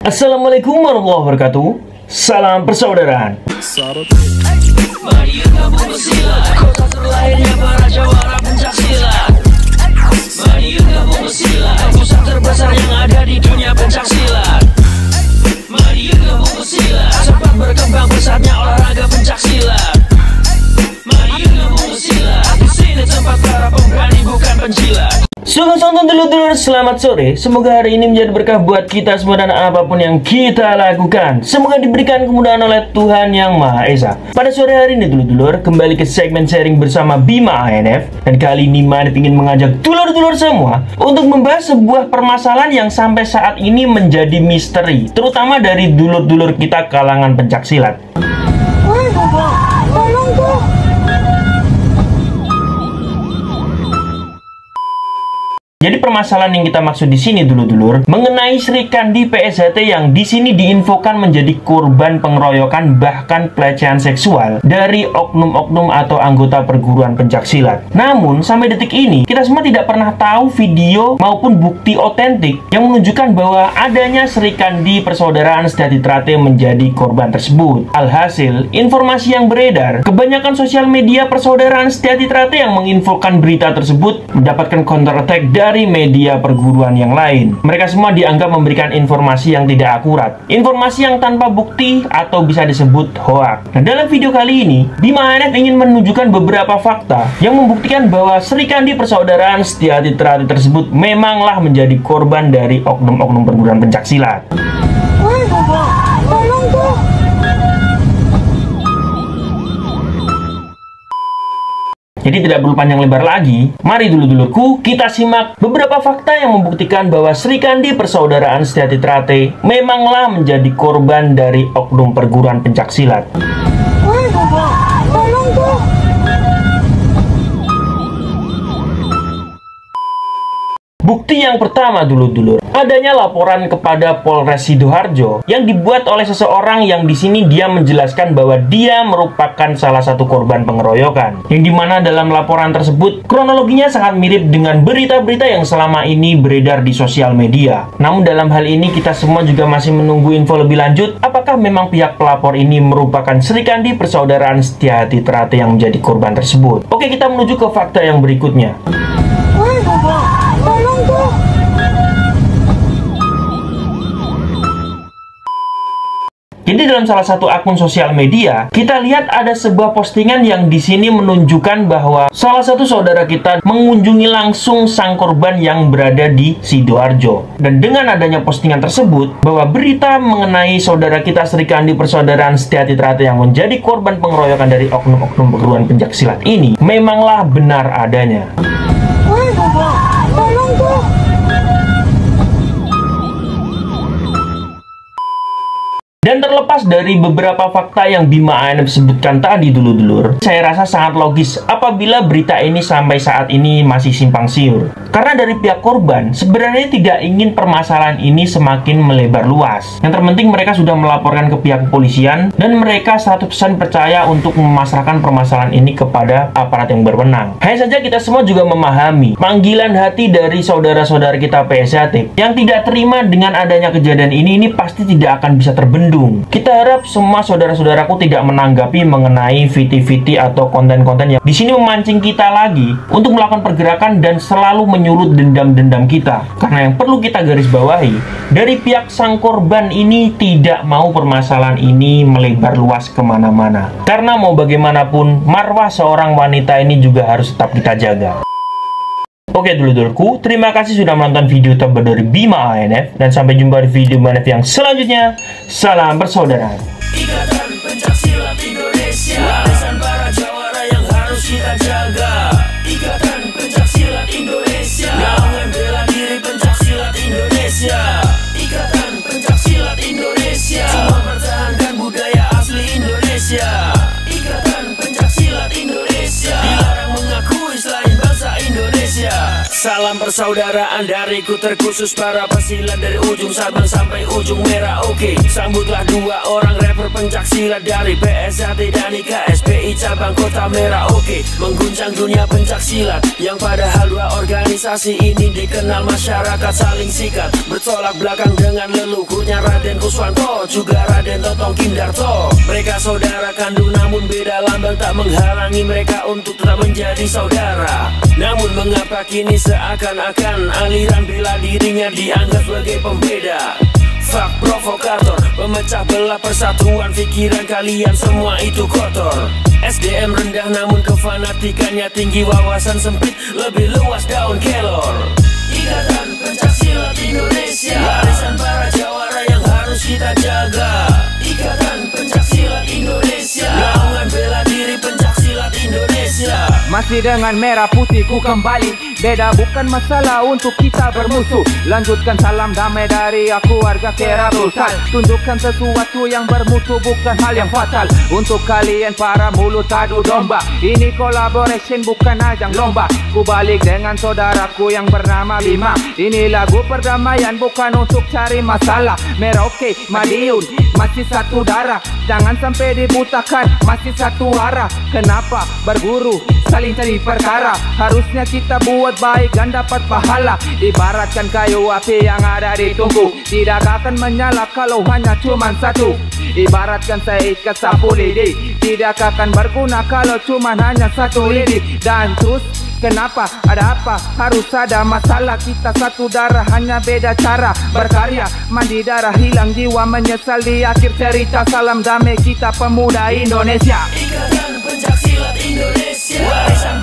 Assalamualaikum warahmatullahi wabarakatuh. Salam persaudaraan. Mari gabung silat, kota terlahirnya para jawara pencaksilat. Mari gabung silat, pusat terbesar yang ada di dunia pencaksilat. Mari gabung silat, cepat berkembang pesatnya olahraga pencaksilat. Mari gabung silat, di sini tempat para pemberani bukan penjilat. Sungguh-sungguh dulur-dulur, selamat sore. Semoga hari ini menjadi berkah buat kita semua dan apapun yang kita lakukan. Semoga diberikan kemudahan oleh Tuhan Yang Maha Esa. Pada sore hari ini dulur-dulur, kembali ke segmen sharing bersama Bima ANF. Dan kali ini Manif ingin mengajak dulur-dulur semua untuk membahas sebuah permasalahan yang sampai saat ini menjadi misteri, terutama dari dulur-dulur kita kalangan pencaksilat. Woi Bapak, tolong tuh. Jadi permasalahan yang kita maksud di sini dulur-dulur mengenai Sri Kandi PSHT yang di sini diinfokan menjadi korban pengeroyokan bahkan pelecehan seksual dari oknum-oknum atau anggota perguruan pencaksilat. Namun sampai detik ini kita semua tidak pernah tahu video maupun bukti otentik yang menunjukkan bahwa adanya Sri Kandi Persaudaraan Setia Trate menjadi korban tersebut. Alhasil, informasi yang beredar, kebanyakan sosial media Persaudaraan Setia Trate yang menginfokan berita tersebut mendapatkan counter attack dari media perguruan yang lain. Mereka semua dianggap memberikan informasi yang tidak akurat, informasi yang tanpa bukti atau bisa disebut hoak. Nah, dalam video kali ini, Bima ANF ingin menunjukkan beberapa fakta yang membuktikan bahwa Sri Kandi Persaudaraan Setia Trate tersebut memanglah menjadi korban dari oknum-oknum perguruan pencaksilat. Woi Bapak, tolong tuh. Jadi tidak perlu panjang lebar lagi, mari dulur-dulurku kita simak beberapa fakta yang membuktikan bahwa Sri Kandi Persaudaraan Setia Trate memanglah menjadi korban dari oknum perguruan pencaksilat. Woi Bapak, tolong tuh. Bukti yang pertama dulur-dulur, adanya laporan kepada Polres Sidoarjo yang dibuat oleh seseorang yang di sini dia menjelaskan bahwa dia merupakan salah satu korban pengeroyokan. Yang dimana dalam laporan tersebut kronologinya sangat mirip dengan berita-berita yang selama ini beredar di sosial media. Namun dalam hal ini kita semua juga masih menunggu info lebih lanjut, apakah memang pihak pelapor ini merupakan Sri Kandi Persaudaraan Setia Trate yang menjadi korban tersebut. Oke, kita menuju ke fakta yang berikutnya. Woi Bapak, tolong tuh. Jadi dalam salah satu akun sosial media, kita lihat ada sebuah postingan yang di sini menunjukkan bahwa salah satu saudara kita mengunjungi langsung sang korban yang berada di Sidoarjo. Dan dengan adanya postingan tersebut, bahwa berita mengenai saudara kita Sri Kandi Persaudaraan Setia Trate yang menjadi korban pengeroyokan dari oknum-oknum perguruan pencaksilat ini memanglah benar adanya. Woi Bapak, tolong tuh. Dan terlepas dari beberapa fakta yang Bima ANF sebutkan tadi dulur-dulur, saya rasa sangat logis apabila berita ini sampai saat ini masih simpang siur. Karena dari pihak korban sebenarnya tidak ingin permasalahan ini semakin melebar luas. Yang terpenting mereka sudah melaporkan ke pihak kepolisian dan mereka 100% percaya untuk memasrahkan permasalahan ini kepada aparat yang berwenang. Hanya saja kita semua juga memahami panggilan hati dari saudara-saudara kita PSHT yang tidak terima dengan adanya kejadian ini pasti tidak akan bisa terbendung. Kita harap semua saudara-saudaraku tidak menanggapi mengenai VT-VT atau konten-konten yang di sini memancing kita lagi untuk melakukan pergerakan dan selalu menyulut dendam-dendam kita. Karena yang perlu kita garis bawahi, dari pihak sang korban ini tidak mau permasalahan ini melebar luas kemana-mana. Karena mau bagaimanapun, marwah seorang wanita ini juga harus tetap kita jaga. Oke dulur-dulurku, terima kasih sudah menonton video terbaru dari Bima ANF dan sampai jumpa di video Manif yang selanjutnya. Salam persaudaraan. Ikatan Pencaksilat Indonesia, warisan para jawara yang harus kita jaga. Ikatan Pencaksilat Indonesia, naungan bela diri pencaksilat Indonesia. Ikatan Pencaksilat Indonesia, cuma pertahankan budaya asli Indonesia. Ikatan Pencaksilat Indonesia, dilarang mengakui selain bangsa Indonesia. Salam persaudaraan dariku terkhusus para pesilat dari ujung Sabang sampai ujung Merah. Oke, sambutlah dua orang rapper pencaksilat dari PSHT dan IKSPI cabang Kota Merah. Oke, mengguncang dunia pencaksilat yang padahal dua organisasi ini dikenal masyarakat saling sikat, bertolak belakang dengan leluhurnya Raden Kuswanto, juga Raden Totong Kim Darto. Mereka saudara kandung namun beda lambang, tak menghalangi mereka untuk tetap menjadi saudara. Namun mengapa kini seakan-akan aliran bela dirinya dianggap sebagai pembeda? Fuck provokator, pemecah belah persatuan pikiran kalian semua itu kotor. SDM rendah namun kefanatikannya tinggi, wawasan sempit lebih luas daun kelor. Ikatan Pencaksilat Indonesia, warisan para jawara yang harus kita jaga. Ikatan Pencaksilat Indonesia, naungan bela diri Pencaksilat Indonesia. Masih dengan merah putih ku kembali, beda bukan masalah untuk kita bermusuh. Lanjutkan salam damai dari aku warga Kera Sultan. Tunjukkan sesuatu yang bermutu bukan hal yang fatal. Untuk kalian para mulut adu domba, ini collaboration bukan ajang lomba. Ku balik dengan saudaraku yang bernama Bima. Ini lagu perdamaian bukan untuk cari masalah. Merauke, Madiun, masih satu darah. Jangan sampai dibutakan, masih satu arah. Kenapa berguru saling cari perkara? Harusnya kita buat baik dan dapat pahala. Ibaratkan kayu api yang ada di tungku, tidak akan menyala kalau hanya cuma satu. Ibaratkan saya ikat sapu lidi, tidak akan berguna kalau cuma hanya satu lidi. Dan terus kenapa? Ada apa? Harus ada masalah. Kita satu darah hanya beda cara berkarya. Mandi darah hilang jiwa menyesal di akhir cerita. Salam damai kita pemuda Indonesia. Ikatan Pencaksilat Indonesia, warisan